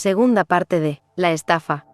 Segunda parte de La estafa.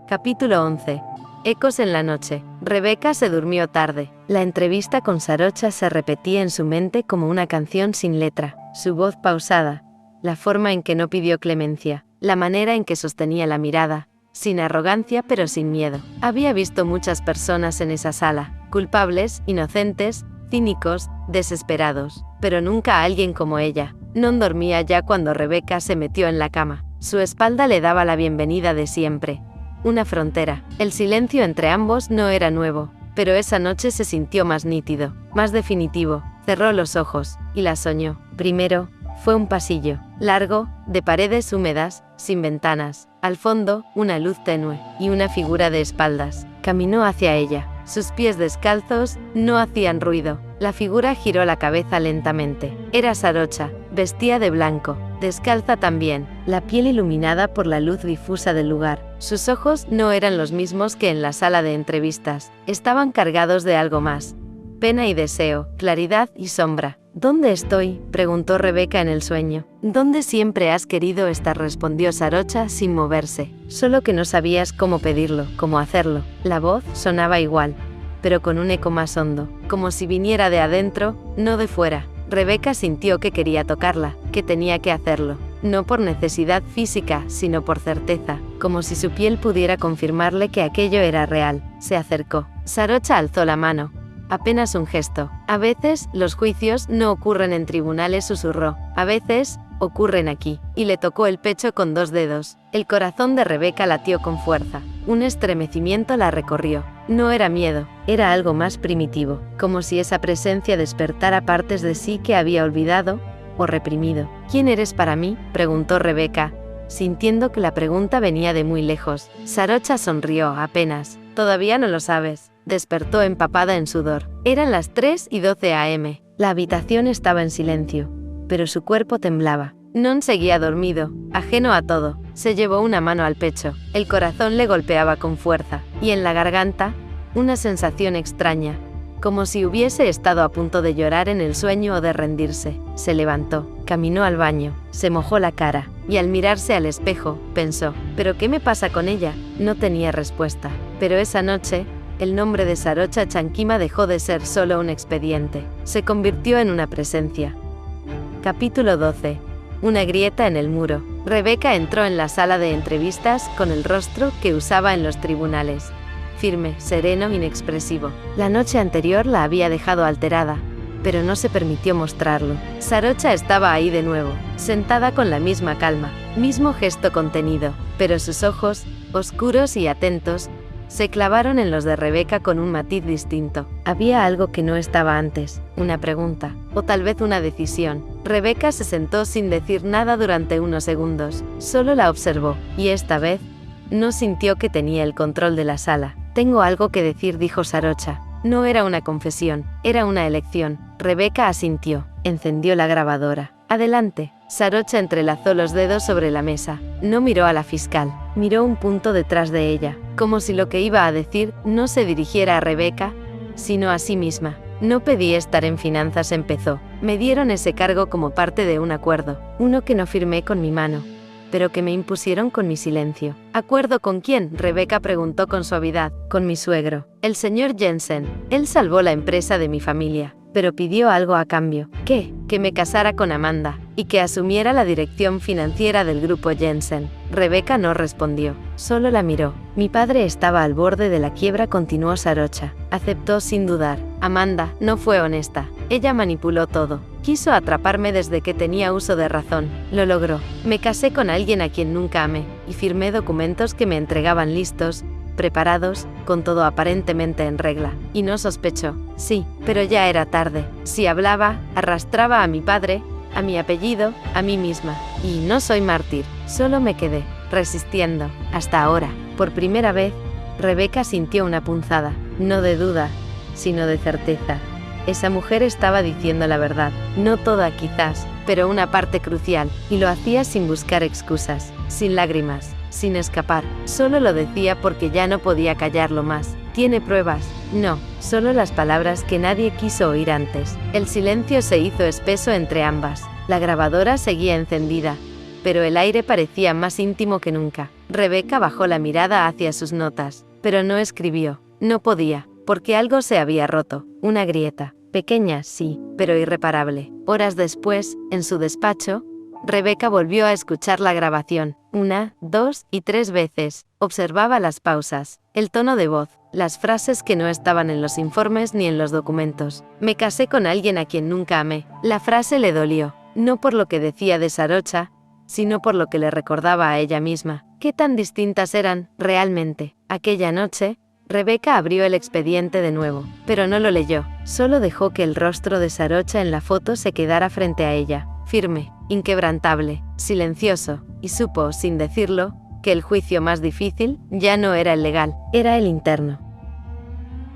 Capítulo 11. Ecos en la noche. Rebeca se durmió tarde. La entrevista con Sarocha se repetía en su mente como una canción sin letra. Su voz pausada, la forma en que no pidió clemencia, la manera en que sostenía la mirada, sin arrogancia pero sin miedo. Había visto muchas personas en esa sala, culpables, inocentes, cínicos, desesperados, pero nunca a alguien como ella. No dormía ya cuando Rebeca se metió en la cama. Su espalda le daba la bienvenida de siempre. Una frontera. El silencio entre ambos no era nuevo, pero esa noche se sintió más nítido, más definitivo. Cerró los ojos, y la soñó. Primero, fue un pasillo, largo, de paredes húmedas, sin ventanas. Al fondo, una luz tenue, y una figura de espaldas. Caminó hacia ella. Sus pies descalzos no hacían ruido. La figura giró la cabeza lentamente. Era Sarocha, vestía de blanco, descalza también, la piel iluminada por la luz difusa del lugar. Sus ojos no eran los mismos que en la sala de entrevistas, estaban cargados de algo más. Pena y deseo, claridad y sombra. ¿Dónde estoy?, preguntó Rebeca en el sueño. ¿Dónde siempre has querido estar?, respondió Sarocha sin moverse. Solo que no sabías cómo pedirlo, cómo hacerlo. La voz sonaba igual, pero con un eco más hondo, como si viniera de adentro, no de fuera. Rebeca sintió que quería tocarla, que tenía que hacerlo. No por necesidad física, sino por certeza, como si su piel pudiera confirmarle que aquello era real. Se acercó. Sarocha alzó la mano. Apenas un gesto. A veces, los juicios no ocurren en tribunales, susurró. A veces, ocurren aquí. Y le tocó el pecho con 2 dedos. El corazón de Rebeca latió con fuerza. Un estremecimiento la recorrió. No era miedo, era algo más primitivo, como si esa presencia despertara partes de sí que había olvidado o reprimido. ¿Quién eres para mí?, preguntó Rebeca, sintiendo que la pregunta venía de muy lejos. Sarocha sonrió apenas. Todavía no lo sabes. Despertó empapada en sudor. Eran las 3:12 a.m. La habitación estaba en silencio, pero su cuerpo temblaba. Non seguía dormido, ajeno a todo. Se llevó una mano al pecho. El corazón le golpeaba con fuerza, y en la garganta, una sensación extraña, como si hubiese estado a punto de llorar en el sueño o de rendirse. Se levantó, caminó al baño, se mojó la cara, y al mirarse al espejo, pensó, ¿pero qué me pasa con ella? No tenía respuesta. Pero esa noche, el nombre de Sarocha Chanquima dejó de ser solo un expediente. Se convirtió en una presencia. Capítulo 12. Una grieta en el muro. Rebeca entró en la sala de entrevistas con el rostro que usaba en los tribunales. Firme, sereno, inexpresivo. La noche anterior la había dejado alterada, pero no se permitió mostrarlo. Sarocha estaba ahí de nuevo, sentada con la misma calma, mismo gesto contenido, pero sus ojos, oscuros y atentos, se clavaron en los de Rebeca con un matiz distinto. Había algo que no estaba antes, una pregunta, o tal vez una decisión. Rebeca se sentó sin decir nada durante unos segundos, solo la observó, y esta vez, no sintió que tenía el control de la sala. Tengo algo que decir, dijo Sarocha. No era una confesión, era una elección. Rebeca asintió, encendió la grabadora. Adelante. Sarocha entrelazó los dedos sobre la mesa. No miró a la fiscal, miró un punto detrás de ella, como si lo que iba a decir no se dirigiera a Rebeca, sino a sí misma. No pedí estar en finanzas, empezó. Me dieron ese cargo como parte de un acuerdo, uno que no firmé con mi mano, pero que me impusieron con mi silencio. ¿Acuerdo con quién?, Rebeca preguntó con suavidad. Con mi suegro, el señor Jensen. Él salvó la empresa de mi familia, pero pidió algo a cambio. ¿Qué? Que me casara con Amanda, y que asumiera la dirección financiera del grupo Jensen. Rebeca no respondió, solo la miró. Mi padre estaba al borde de la quiebra, continuó Sarocha. Aceptó sin dudar. Amanda no fue honesta. Ella manipuló todo. Quiso atraparme desde que tenía uso de razón. Lo logró. Me casé con alguien a quien nunca amé, y firmé documentos que me entregaban listos, preparados, con todo aparentemente en regla. Y no sospechó. Sí, pero ya era tarde. Si hablaba, arrastraba a mi padre, a mi apellido, a mí misma. Y no soy mártir. Solo me quedé, resistiendo, hasta ahora. Por primera vez, Rebeca sintió una punzada, no de duda, sino de certeza. Esa mujer estaba diciendo la verdad. No toda quizás, pero una parte crucial. Y lo hacía sin buscar excusas, sin lágrimas, sin escapar. Solo lo decía porque ya no podía callarlo más. ¿Tiene pruebas? No, solo las palabras que nadie quiso oír antes. El silencio se hizo espeso entre ambas. La grabadora seguía encendida, pero el aire parecía más íntimo que nunca. Rebecca bajó la mirada hacia sus notas, pero no escribió. No podía, porque algo se había roto, una grieta. Pequeña, sí, pero irreparable. Horas después, en su despacho, Rebecca volvió a escuchar la grabación, 1, 2 y 3 veces. Observaba las pausas, el tono de voz, las frases que no estaban en los informes ni en los documentos. Me casé con alguien a quien nunca amé. La frase le dolió, no por lo que decía de Sarocha, sino por lo que le recordaba a ella misma. ¿Qué tan distintas eran, realmente? Aquella noche, Rebecca abrió el expediente de nuevo, pero no lo leyó. Solo dejó que el rostro de Sarocha en la foto se quedara frente a ella, firme, inquebrantable, silencioso, y supo, sin decirlo, que el juicio más difícil ya no era el legal, era el interno.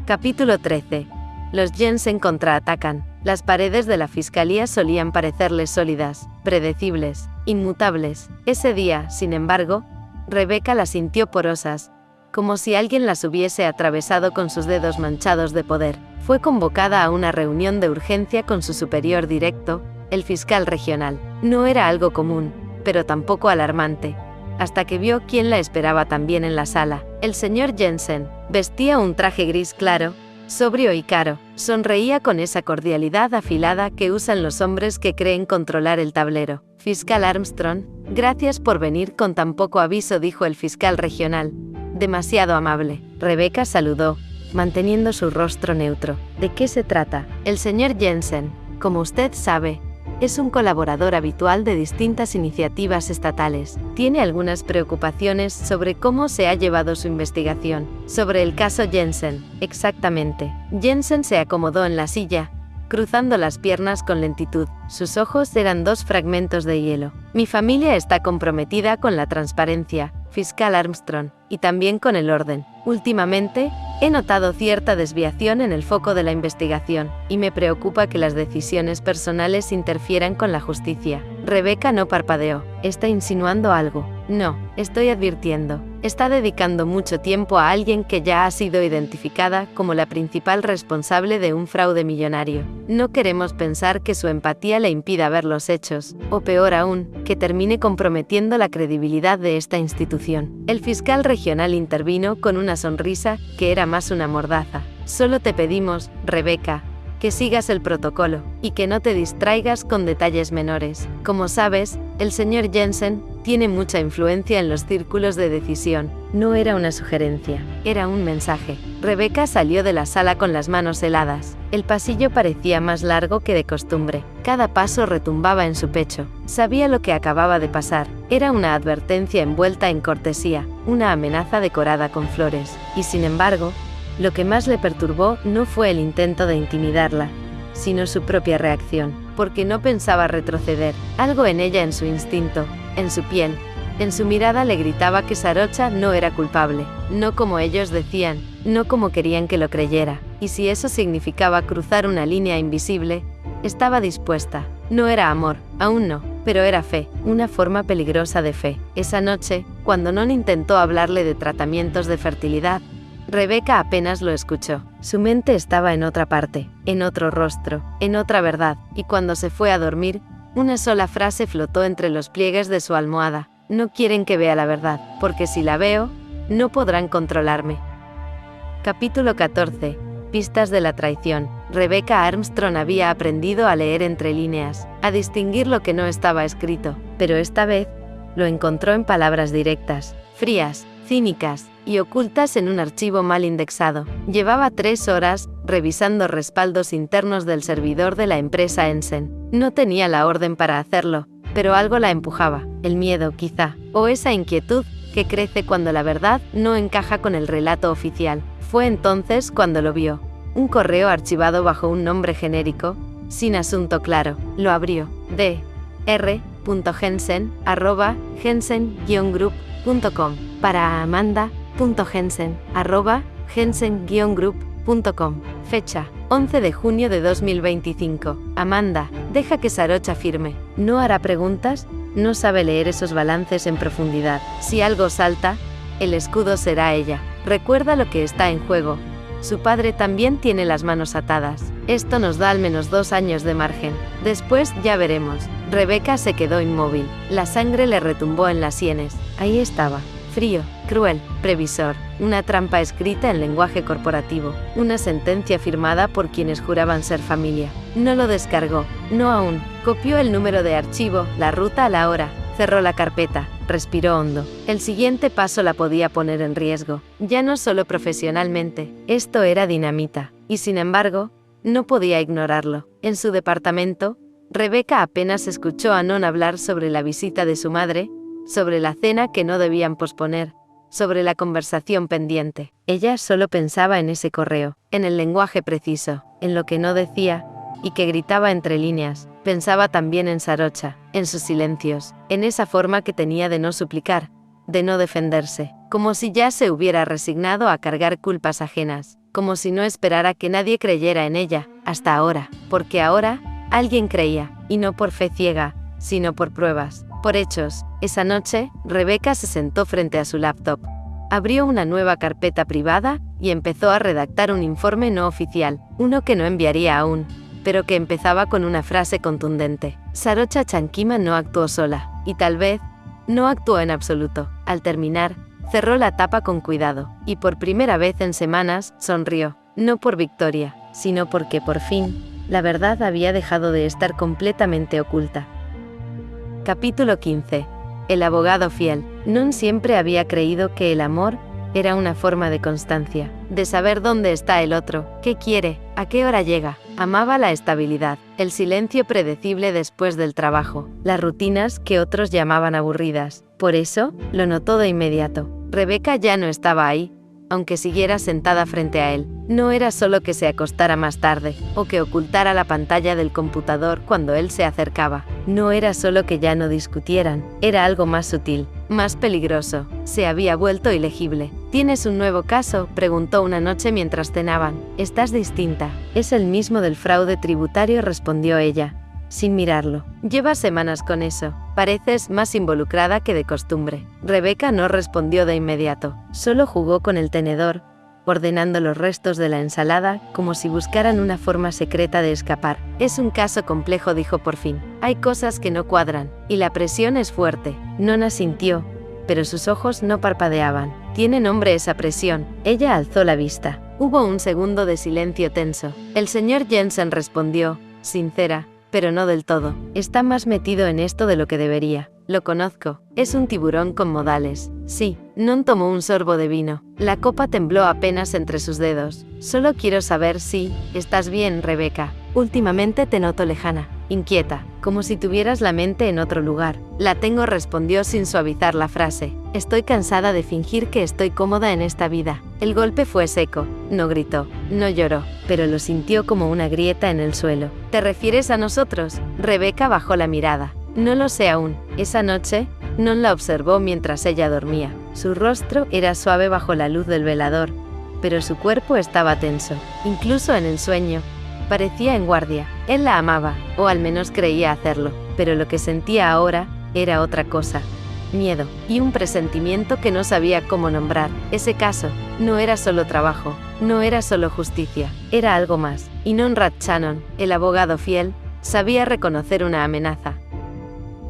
Capítulo 13. Los Jensen contraatacan. Las paredes de la fiscalía solían parecerles sólidas, predecibles, inmutables. Ese día, sin embargo, Rebecca las sintió porosas, como si alguien las hubiese atravesado con sus dedos manchados de poder. Fue convocada a una reunión de urgencia con su superior directo, el fiscal regional. No era algo común, pero tampoco alarmante, hasta que vio quién la esperaba también en la sala. El señor Jensen vestía un traje gris claro, sobrio y caro. Sonreía con esa cordialidad afilada que usan los hombres que creen controlar el tablero. Fiscal Armstrong, gracias por venir con tan poco aviso, dijo el fiscal regional. Demasiado amable. Rebecca saludó, manteniendo su rostro neutro. ¿De qué se trata? El señor Jensen, como usted sabe, es un colaborador habitual de distintas iniciativas estatales. Tiene algunas preocupaciones sobre cómo se ha llevado su investigación. Sobre el caso Jensen, exactamente. Jensen se acomodó en la silla, cruzando las piernas con lentitud. Sus ojos eran 2 fragmentos de hielo. Mi familia está comprometida con la transparencia, fiscal Armstrong, y también con el orden. Últimamente, he notado cierta desviación en el foco de la investigación, y me preocupa que las decisiones personales interfieran con la justicia. Rebecca no parpadeó. ¿Está insinuando algo? No, estoy advirtiendo. Está dedicando mucho tiempo a alguien que ya ha sido identificada como la principal responsable de un fraude millonario. No queremos pensar que su empatía le impida ver los hechos, o peor aún, que termine comprometiendo la credibilidad de esta institución. El fiscal regional intervino con una sonrisa que era más una mordaza. Solo te pedimos, Rebecca, que sigas el protocolo, y que no te distraigas con detalles menores. Como sabes, el señor Jensen tiene mucha influencia en los círculos de decisión. No era una sugerencia, era un mensaje. Rebecca salió de la sala con las manos heladas. El pasillo parecía más largo que de costumbre. Cada paso retumbaba en su pecho. Sabía lo que acababa de pasar. Era una advertencia envuelta en cortesía, una amenaza decorada con flores. Y sin embargo, lo que más le perturbó no fue el intento de intimidarla, sino su propia reacción, porque no pensaba retroceder. Algo en ella, en su instinto, en su piel, en su mirada le gritaba que Sarocha no era culpable, no como ellos decían, no como querían que lo creyera, y si eso significaba cruzar una línea invisible, estaba dispuesta. No era amor, aún no, pero era fe, una forma peligrosa de fe. Esa noche, cuando Non intentó hablarle de tratamientos de fertilidad, Rebecca apenas lo escuchó. Su mente estaba en otra parte, en otro rostro, en otra verdad, y cuando se fue a dormir, una sola frase flotó entre los pliegues de su almohada. No quieren que vea la verdad, porque si la veo, no podrán controlarme. Capítulo 14. Pistas de la traición. Rebecca Armstrong había aprendido a leer entre líneas, a distinguir lo que no estaba escrito, pero esta vez, lo encontró en palabras directas, frías, cínicas, y ocultas en un archivo mal indexado. Llevaba 3 horas revisando respaldos internos del servidor de la empresa Ensen. No tenía la orden para hacerlo, pero algo la empujaba, el miedo quizá, o esa inquietud que crece cuando la verdad no encaja con el relato oficial. Fue entonces cuando lo vio. Un correo archivado bajo un nombre genérico, sin asunto claro. Lo abrió. dr.jensen@jensen-group.com para amanda.jensen@jensen-group.com. Fecha: 11 de junio de 2025. Amanda, deja que Sarocha firme. No hará preguntas, no sabe leer esos balances en profundidad. Si algo salta, el escudo será ella. Recuerda lo que está en juego. Su padre también tiene las manos atadas. Esto nos da al menos 2 años de margen. Después ya veremos. Rebeca se quedó inmóvil. La sangre le retumbó en las sienes. Ahí estaba. Frío, cruel, previsor, una trampa escrita en lenguaje corporativo, una sentencia firmada por quienes juraban ser familia. No lo descargó, no aún. Copió el número de archivo, la ruta a la hora, cerró la carpeta, respiró hondo. El siguiente paso la podía poner en riesgo, ya no solo profesionalmente, esto era dinamita, y sin embargo, no podía ignorarlo. En su departamento, Rebeca apenas escuchó a Non hablar sobre la visita de su madre, sobre la cena que no debían posponer, sobre la conversación pendiente. Ella solo pensaba en ese correo, en el lenguaje preciso, en lo que no decía, y que gritaba entre líneas. Pensaba también en Sarocha, en sus silencios, en esa forma que tenía de no suplicar, de no defenderse, como si ya se hubiera resignado a cargar culpas ajenas, como si no esperara que nadie creyera en ella, hasta ahora, porque ahora, alguien creía, y no por fe ciega, sino por pruebas, por hechos. Esa noche, Rebeca se sentó frente a su laptop. Abrió una nueva carpeta privada y empezó a redactar un informe no oficial, uno que no enviaría aún, pero que empezaba con una frase contundente. Sarocha Chankima no actuó sola, y tal vez, no actuó en absoluto. Al terminar, cerró la tapa con cuidado, y por primera vez en semanas, sonrió, no por victoria, sino porque por fin, la verdad había dejado de estar completamente oculta. Capítulo 15. El abogado fiel. Non siempre había creído que el amor era una forma de constancia, de saber dónde está el otro, qué quiere, a qué hora llega. Amaba la estabilidad, el silencio predecible después del trabajo, las rutinas que otros llamaban aburridas. Por eso, lo notó de inmediato. Rebeca ya no estaba ahí, aunque siguiera sentada frente a él. No era solo que se acostara más tarde, o que ocultara la pantalla del computador cuando él se acercaba. No era solo que ya no discutieran, era algo más sutil, más peligroso. Se había vuelto ilegible. ¿Tienes un nuevo caso?, preguntó una noche mientras cenaban. Estás distinta. Es el mismo del fraude tributario, respondió ella, sin mirarlo. Llevas semanas con eso. Pareces más involucrada que de costumbre. Rebeca no respondió de inmediato. Solo jugó con el tenedor, ordenando los restos de la ensalada, como si buscaran una forma secreta de escapar. Es un caso complejo, dijo por fin. Hay cosas que no cuadran, y la presión es fuerte. Non asintió, pero sus ojos no parpadeaban. ¿Tiene nombre esa presión? Ella alzó la vista. Hubo un segundo de silencio tenso. El señor Jensen respondió, sincera, pero no del todo. Está más metido en esto de lo que debería. Lo conozco. Es un tiburón con modales. Sí. Non tomó un sorbo de vino. La copa tembló apenas entre sus dedos. Solo quiero saber si estás bien, Rebeca. Últimamente te noto lejana, inquieta, como si tuvieras la mente en otro lugar. La tengo, respondió sin suavizar la frase. Estoy cansada de fingir que estoy cómoda en esta vida. El golpe fue seco. No gritó, no lloró, pero lo sintió como una grieta en el suelo. ¿Te refieres a nosotros? Rebeca bajó la mirada. No lo sé aún. Esa noche, Non la observó mientras ella dormía. Su rostro era suave bajo la luz del velador, pero su cuerpo estaba tenso. Incluso en el sueño, parecía en guardia. Él la amaba, o al menos creía hacerlo, pero lo que sentía ahora era otra cosa. Miedo, y un presentimiento que no sabía cómo nombrar. Ese caso no era solo trabajo, no era solo justicia, era algo más. Y Non Ratchanon, el abogado fiel, sabía reconocer una amenaza.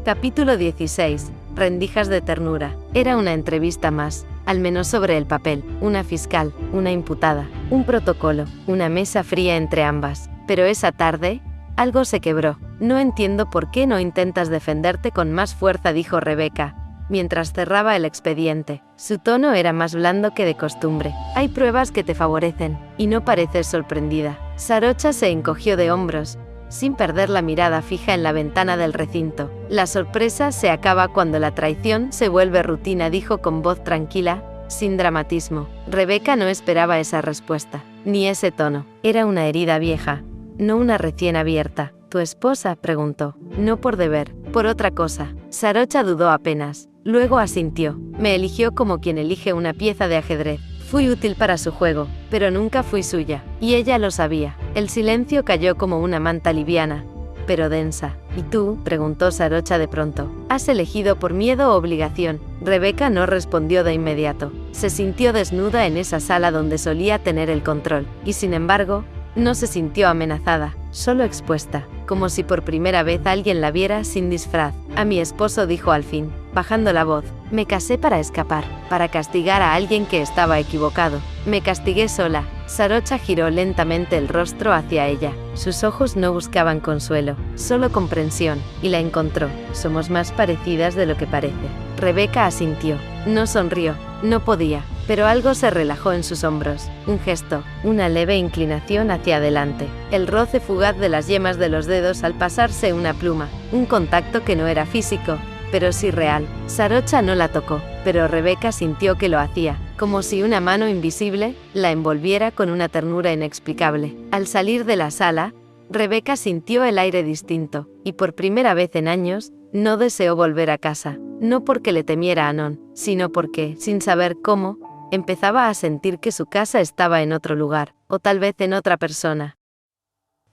Capítulo 16. Rendijas de ternura. Era una entrevista más, al menos sobre el papel, una fiscal, una imputada, un protocolo, una mesa fría entre ambas. Pero esa tarde, algo se quebró. No entiendo por qué no intentas defenderte con más fuerza, dijo Rebeca, mientras cerraba el expediente. Su tono era más blando que de costumbre. Hay pruebas que te favorecen, y no pareces sorprendida. Sarocha se encogió de hombros, sin perder la mirada fija en la ventana del recinto. La sorpresa se acaba cuando la traición se vuelve rutina, dijo con voz tranquila, sin dramatismo. Rebeca no esperaba esa respuesta, ni ese tono. Era una herida vieja, no una recién abierta. ¿Tu esposa?, preguntó. No por deber, por otra cosa. Sarocha dudó apenas, luego asintió. Me eligió como quien elige una pieza de ajedrez. Fui útil para su juego, pero nunca fui suya, y ella lo sabía. El silencio cayó como una manta liviana, pero densa. ¿Y tú?, preguntó Sarocha de pronto. ¿Has elegido por miedo o obligación? Rebeca no respondió de inmediato. Se sintió desnuda en esa sala donde solía tener el control, y sin embargo, no se sintió amenazada, solo expuesta. como si por primera vez alguien la viera sin disfraz. A mi esposo, dijo al fin, bajando la voz. Me casé para escapar, para castigar a alguien que estaba equivocado. Me castigué sola. Sarocha giró lentamente el rostro hacia ella. Sus ojos no buscaban consuelo, solo comprensión, y la encontró. Somos más parecidas de lo que parece. Rebeca asintió. No sonrió. No podía, pero algo se relajó en sus hombros. Un gesto, una leve inclinación hacia adelante. El roce fugaz de las yemas de los dedos al pasarse una pluma. Un contacto que no era físico, pero sí real. Sarocha no la tocó, pero Rebeca sintió que lo hacía, como si una mano invisible la envolviera con una ternura inexplicable. Al salir de la sala, Rebeca sintió el aire distinto, y por primera vez en años, no deseó volver a casa. No porque le temiera a Non, sino porque, sin saber cómo, empezaba a sentir que su casa estaba en otro lugar, o tal vez en otra persona.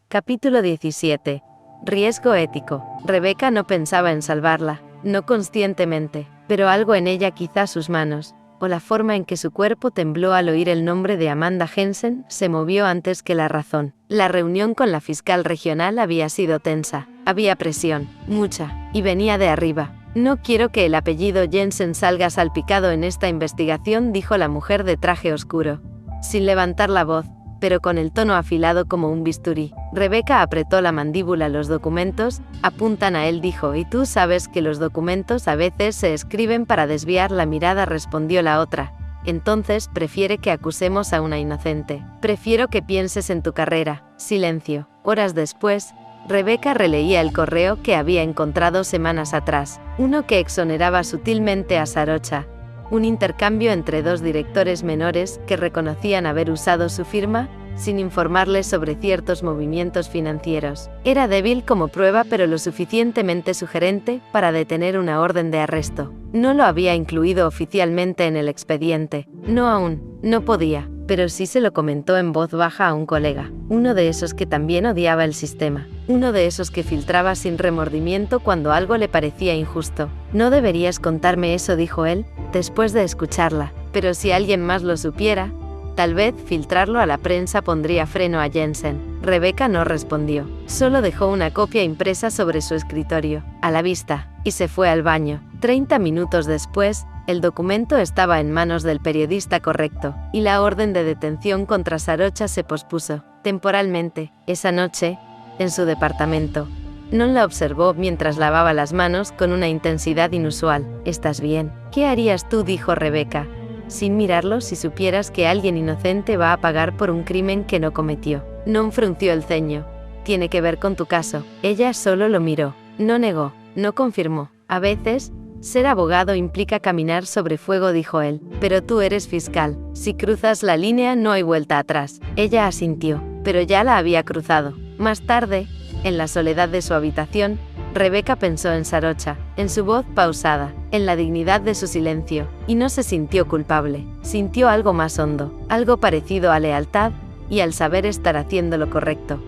Capítulo 17. Riesgo ético. Rebeca no pensaba en salvarla, no conscientemente, pero algo en ella, quizá sus manos, o la forma en que su cuerpo tembló al oír el nombre de Amanda Jensen, se movió antes que la razón. La reunión con la fiscal regional había sido tensa, había presión, mucha, y venía de arriba. No quiero que el apellido Jensen salga salpicado en esta investigación, dijo la mujer de traje oscuro, sin levantar la voz, pero con el tono afilado como un bisturí. Rebeca apretó la mandíbula. Los documentos apuntan a él, dijo, y tú sabes que los documentos a veces se escriben para desviar la mirada, respondió la otra. Entonces prefiere que acusemos a una inocente. Prefiero que pienses en tu carrera. Silencio. Horas después, Rebeca releía el correo que había encontrado semanas atrás, uno que exoneraba sutilmente a Sarocha. Un intercambio entre dos directores menores que reconocían haber usado su firma, sin informarles sobre ciertos movimientos financieros. Era débil como prueba, pero lo suficientemente sugerente para detener una orden de arresto. No lo había incluido oficialmente en el expediente. No aún, no podía, pero sí se lo comentó en voz baja a un colega, uno de esos que también odiaba el sistema, uno de esos que filtraba sin remordimiento cuando algo le parecía injusto. No deberías contarme eso, dijo él, después de escucharla, pero si alguien más lo supiera, tal vez filtrarlo a la prensa pondría freno a Jensen. Rebeca no respondió, solo dejó una copia impresa sobre su escritorio, a la vista, y se fue al baño. 30 minutos después, el documento estaba en manos del periodista correcto, y la orden de detención contra Sarocha se pospuso, temporalmente. Esa noche, en su departamento, Non la observó mientras lavaba las manos con una intensidad inusual. ¿Estás bien? ¿Qué harías tú?, dijo Rebeca, sin mirarlo, si supieras que alguien inocente va a pagar por un crimen que no cometió. Non frunció el ceño. Tiene que ver con tu caso. Ella solo lo miró. No negó, no confirmó. A veces, ser abogado implica caminar sobre fuego, dijo él. Pero tú eres fiscal. Si cruzas la línea no hay vuelta atrás. Ella asintió, pero ya la había cruzado. Más tarde, en la soledad de su habitación, Rebeca pensó en Sarocha, en su voz pausada, en la dignidad de su silencio, y no se sintió culpable. Sintió algo más hondo, algo parecido a lealtad, y al saber estar haciendo lo correcto.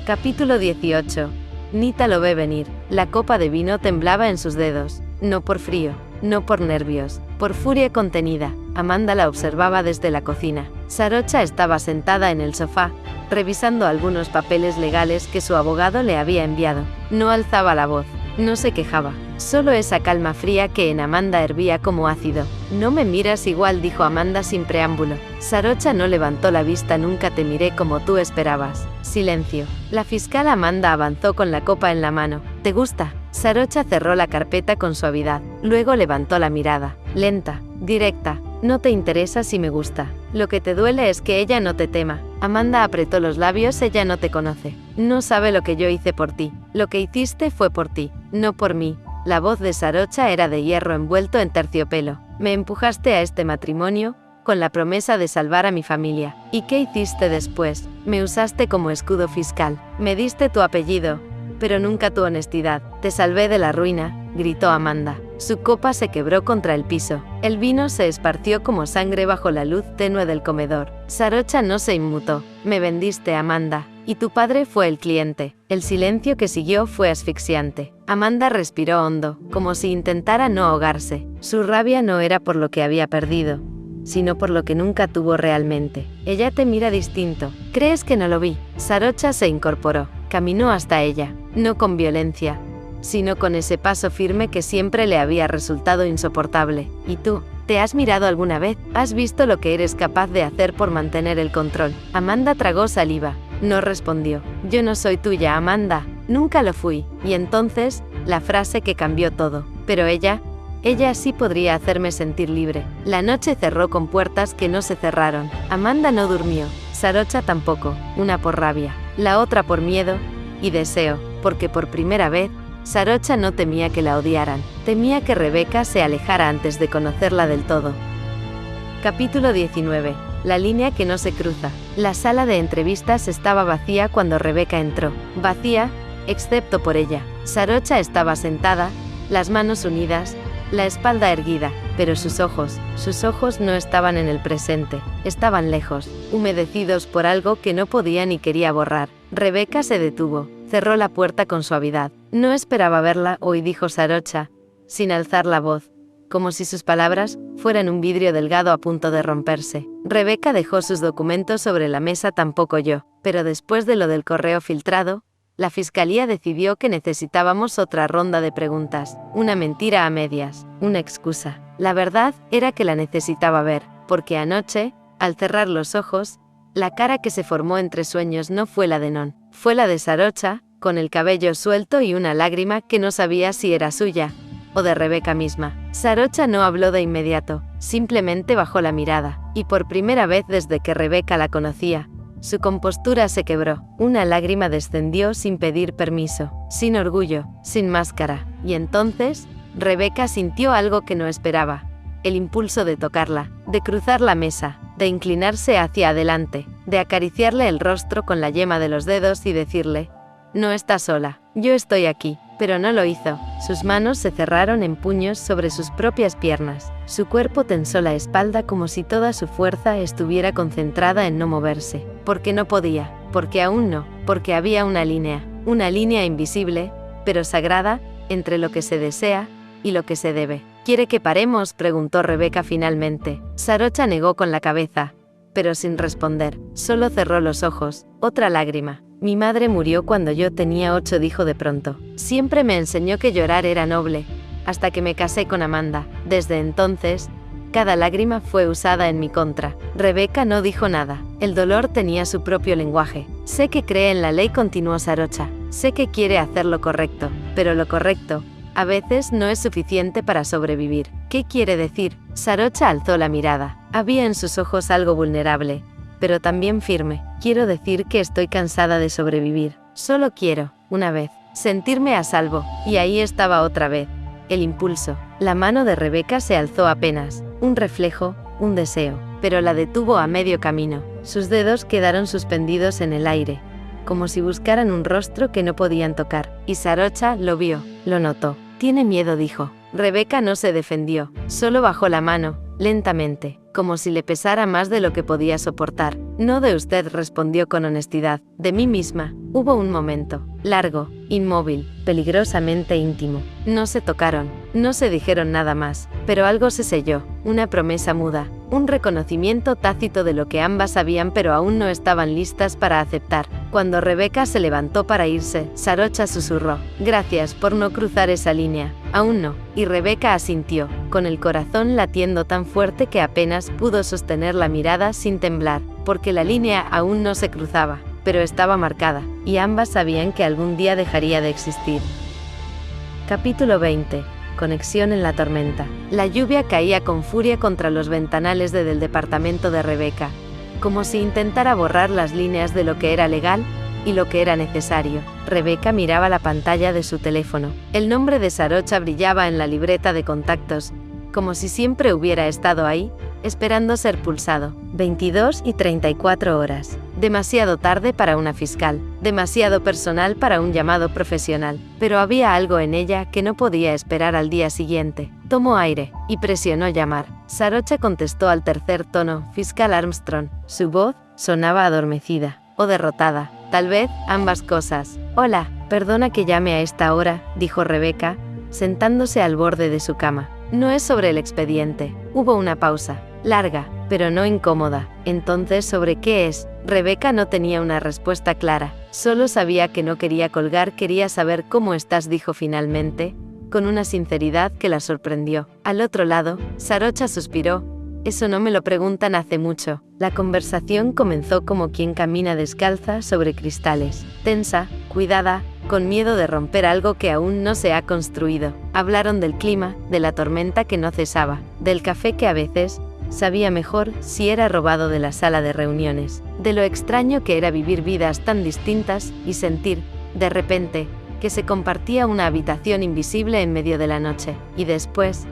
Capítulo 18. Nita lo ve venir. La copa de vino temblaba en sus dedos, no por frío, no por nervios, por furia contenida. Amanda la observaba desde la cocina. Sarocha estaba sentada en el sofá, revisando algunos papeles legales que su abogado le había enviado. No alzaba la voz, no se quejaba, solo esa calma fría que en Amanda hervía como ácido. No me miras igual, dijo Amanda sin preámbulo. Sarocha no levantó la vista. Nunca te miré como tú esperabas. Silencio. La fiscal Amanda avanzó con la copa en la mano. ¿Te gusta? Sarocha cerró la carpeta con suavidad, luego levantó la mirada, lenta, directa. No te interesa si me gusta. Lo que te duele es que ella no te tema. Amanda apretó los labios. Ella no te conoce. No sabe lo que yo hice por ti. Lo que hiciste fue por ti, no por mí. La voz de Sarocha era de hierro envuelto en terciopelo. Me empujaste a este matrimonio, con la promesa de salvar a mi familia. ¿Y qué hiciste después? Me usaste como escudo fiscal. Me diste tu apellido, pero nunca tu honestidad. Te salvé de la ruina, gritó Amanda. Su copa se quebró contra el piso. El vino se esparció como sangre bajo la luz tenue del comedor. Sarocha no se inmutó. Me vendiste, Amanda, y tu padre fue el cliente. El silencio que siguió fue asfixiante. Amanda respiró hondo, como si intentara no ahogarse. Su rabia no era por lo que había perdido, sino por lo que nunca tuvo realmente. Ella te mira distinto. ¿Crees que no lo vi? Sarocha se incorporó. Caminó hasta ella, no con violencia, sino con ese paso firme que siempre le había resultado insoportable. ¿Y tú? ¿Te has mirado alguna vez? ¿Has visto lo que eres capaz de hacer por mantener el control? Amanda tragó saliva. No respondió. Yo no soy tuya, Amanda. Nunca lo fui. Y entonces, la frase que cambió todo. Pero ella sí podría hacerme sentir libre. La noche cerró con puertas que no se cerraron. Amanda no durmió. Sarocha tampoco. Una por rabia, la otra por miedo y deseo, porque por primera vez, Sarocha no temía que la odiaran, temía que Rebeca se alejara antes de conocerla del todo. Capítulo 19. La línea que no se cruza. La sala de entrevistas estaba vacía cuando Rebeca entró. Vacía, excepto por ella. Sarocha estaba sentada, las manos unidas, la espalda erguida, pero sus ojos no estaban en el presente, estaban lejos, humedecidos por algo que no podía ni quería borrar. Rebeca se detuvo, cerró la puerta con suavidad. No esperaba verla hoy, dijo Sarocha, sin alzar la voz, como si sus palabras fueran un vidrio delgado a punto de romperse. Rebeca dejó sus documentos sobre la mesa, tampoco yo, pero después de lo del correo filtrado, la fiscalía decidió que necesitábamos otra ronda de preguntas, una mentira a medias, una excusa. La verdad era que la necesitaba ver, porque anoche, al cerrar los ojos, la cara que se formó entre sueños no fue la de Non, fue la de Sarocha, con el cabello suelto y una lágrima que no sabía si era suya, o de Rebeca misma. Sarocha no habló de inmediato, simplemente bajó la mirada, y por primera vez desde que Rebeca la conocía, su compostura se quebró. Una lágrima descendió sin pedir permiso, sin orgullo, sin máscara, y entonces, Rebeca sintió algo que no esperaba, el impulso de tocarla, de cruzar la mesa, de inclinarse hacia adelante, de acariciarle el rostro con la yema de los dedos y decirle: no estás sola, yo estoy aquí. Pero no lo hizo. Sus manos se cerraron en puños sobre sus propias piernas. Su cuerpo tensó la espalda como si toda su fuerza estuviera concentrada en no moverse. Porque no podía, porque aún no, porque había una línea invisible, pero sagrada, entre lo que se desea y lo que se debe. ¿Quiere que paremos?, preguntó Rebeca finalmente. Sarocha negó con la cabeza, pero sin responder. Solo cerró los ojos. Otra lágrima. Mi madre murió cuando yo tenía 8, dijo de pronto. Siempre me enseñó que llorar era noble, hasta que me casé con Amanda. Desde entonces, cada lágrima fue usada en mi contra. Rebeca no dijo nada. El dolor tenía su propio lenguaje. Sé que cree en la ley, continuó Sarocha. Sé que quiere hacer lo correcto, pero lo correcto, a veces no es suficiente para sobrevivir. ¿Qué quiere decir? Sarocha alzó la mirada. Había en sus ojos algo vulnerable, pero también firme. Quiero decir que estoy cansada de sobrevivir. Solo quiero, una vez, sentirme a salvo. Y ahí estaba otra vez, el impulso. La mano de Rebeca se alzó apenas, un reflejo, un deseo, pero la detuvo a medio camino. Sus dedos quedaron suspendidos en el aire, como si buscaran un rostro que no podían tocar. Y Sarocha lo vio, lo notó. Tiene miedo, dijo. Rebeca no se defendió, solo bajó la mano, lentamente, como si le pesara más de lo que podía soportar. No de usted, respondió con honestidad. De mí misma. Hubo un momento, largo, inmóvil, peligrosamente íntimo. No se tocaron, no se dijeron nada más, pero algo se selló, una promesa muda, un reconocimiento tácito de lo que ambas sabían pero aún no estaban listas para aceptar. Cuando Rebeca se levantó para irse, Sarocha susurró: gracias por no cruzar esa línea. Aún no. Y Rebeca asintió, con el corazón latiendo tan fuerte que apenas pudo sostener la mirada sin temblar, porque la línea aún no se cruzaba, pero estaba marcada, y ambas sabían que algún día dejaría de existir. Capítulo 20. Conexión en la tormenta. La lluvia caía con furia contra los ventanales del departamento de Rebeca, como si intentara borrar las líneas de lo que era legal y lo que era necesario. Rebeca miraba la pantalla de su teléfono. El nombre de Sarocha brillaba en la libreta de contactos, como si siempre hubiera estado ahí, esperando ser pulsado. 22:34 horas. Demasiado tarde para una fiscal, demasiado personal para un llamado profesional, pero había algo en ella que no podía esperar al día siguiente. Tomó aire y presionó llamar. Sarocha contestó al tercer tono: fiscal Armstrong. Su voz sonaba adormecida o derrotada, tal vez ambas cosas. Hola, perdona que llame a esta hora, dijo Rebeca, sentándose al borde de su cama. No es sobre el expediente. Hubo una pausa, larga, pero no incómoda. Entonces, ¿sobre qué es? Rebeca no tenía una respuesta clara. Solo sabía que no quería colgar, quería saber cómo estás, dijo finalmente, con una sinceridad que la sorprendió. Al otro lado, Sarocha suspiró. Eso no me lo preguntan hace mucho. La conversación comenzó como quien camina descalza sobre cristales, tensa, cuidada, con miedo de romper algo que aún no se ha construido. Hablaron del clima, de la tormenta que no cesaba, del café que a veces sabía mejor si era robado de la sala de reuniones, de lo extraño que era vivir vidas tan distintas y sentir, de repente, que se compartía una habitación invisible en medio de la noche. Y después,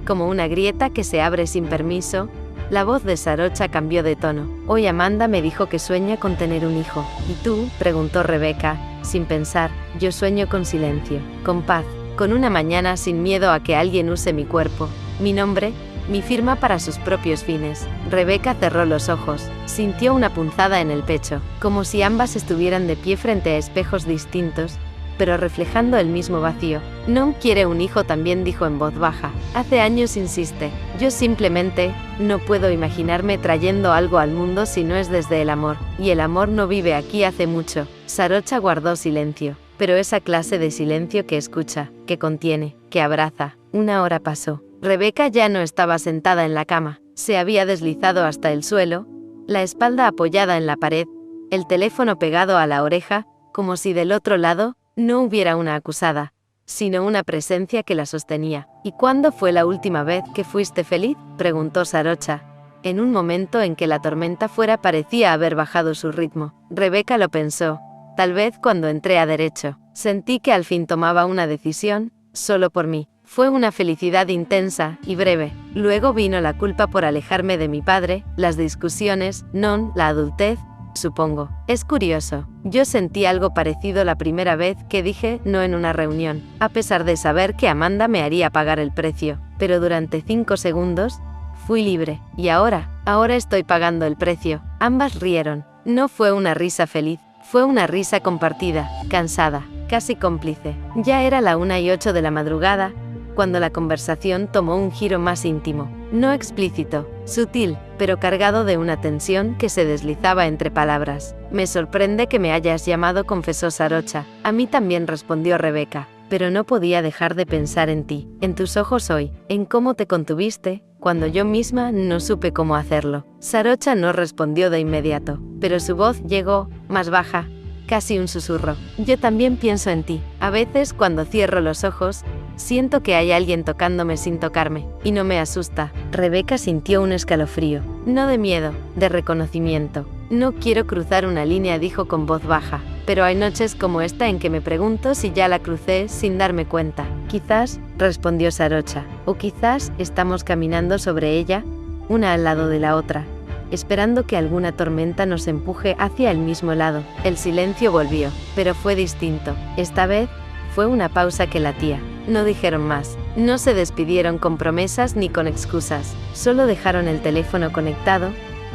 como una grieta que se abre sin permiso, la voz de Sarocha cambió de tono. Hoy Amanda me dijo que sueña con tener un hijo. ¿Y tú?, preguntó Rebeca, sin pensar. Yo sueño con silencio, con paz, con una mañana sin miedo a que alguien use mi cuerpo, mi nombre, mi firma para sus propios fines. Rebeca cerró los ojos, sintió una punzada en el pecho, como si ambas estuvieran de pie frente a espejos distintos, pero reflejando el mismo vacío. No quiere un hijo, también dijo en voz baja. Hace años insiste. Yo simplemente no puedo imaginarme trayendo algo al mundo si no es desde el amor. Y el amor no vive aquí hace mucho. Sarocha guardó silencio. Pero esa clase de silencio que escucha, que contiene, que abraza. Una hora pasó. Rebeca ya no estaba sentada en la cama. Se había deslizado hasta el suelo, la espalda apoyada en la pared, el teléfono pegado a la oreja, como si del otro lado no hubiera una acusada, sino una presencia que la sostenía. ¿Y cuándo fue la última vez que fuiste feliz?, preguntó Sarocha, en un momento en que la tormenta fuera parecía haber bajado su ritmo. Rebeca lo pensó. Tal vez cuando entré a Derecho. Sentí que al fin tomaba una decisión, solo por mí. Fue una felicidad intensa y breve. Luego vino la culpa por alejarme de mi padre, las discusiones, la adultez, supongo. Es curioso. Yo sentí algo parecido la primera vez que dije no en una reunión, a pesar de saber que Amanda me haría pagar el precio. Pero durante 5 segundos, fui libre. Y ahora estoy pagando el precio. Ambas rieron. No fue una risa feliz, fue una risa compartida, cansada, casi cómplice. Ya era la 1:08 de la madrugada, cuando la conversación tomó un giro más íntimo, no explícito, sutil, pero cargado de una tensión que se deslizaba entre palabras. Me sorprende que me hayas llamado, confesó Sarocha. A mí también, respondió Rebeca, pero no podía dejar de pensar en ti, en tus ojos hoy, en cómo te contuviste, cuando yo misma no supe cómo hacerlo. Sarocha no respondió de inmediato, pero su voz llegó, más baja, casi un susurro. Yo también pienso en ti. A veces cuando cierro los ojos, siento que hay alguien tocándome sin tocarme, y no me asusta. Rebeca sintió un escalofrío, no de miedo, de reconocimiento. No quiero cruzar una línea, dijo con voz baja, pero hay noches como esta en que me pregunto si ya la crucé sin darme cuenta. Quizás, respondió Sarocha, o quizás estamos caminando sobre ella, una al lado de la otra, esperando que alguna tormenta nos empuje hacia el mismo lado. El silencio volvió, pero fue distinto. Esta vez, fue una pausa que latía. No dijeron más. No se despidieron con promesas ni con excusas. Solo dejaron el teléfono conectado,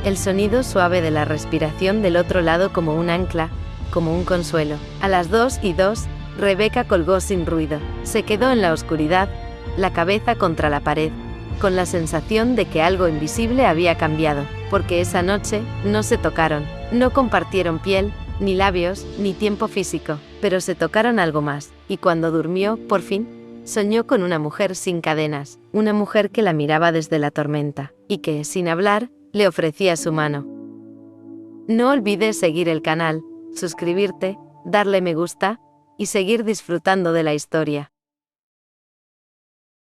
el sonido suave de la respiración del otro lado como un ancla, como un consuelo. A las 2:02, Rebeca colgó sin ruido. Se quedó en la oscuridad, la cabeza contra la pared, con la sensación de que algo invisible había cambiado, porque esa noche no se tocaron, no compartieron piel, ni labios, ni tiempo físico, pero se tocaron algo más, y cuando durmió, por fin, soñó con una mujer sin cadenas, una mujer que la miraba desde la tormenta, y que, sin hablar, le ofrecía su mano. No olvides seguir el canal, suscribirte, darle me gusta, y seguir disfrutando de la historia.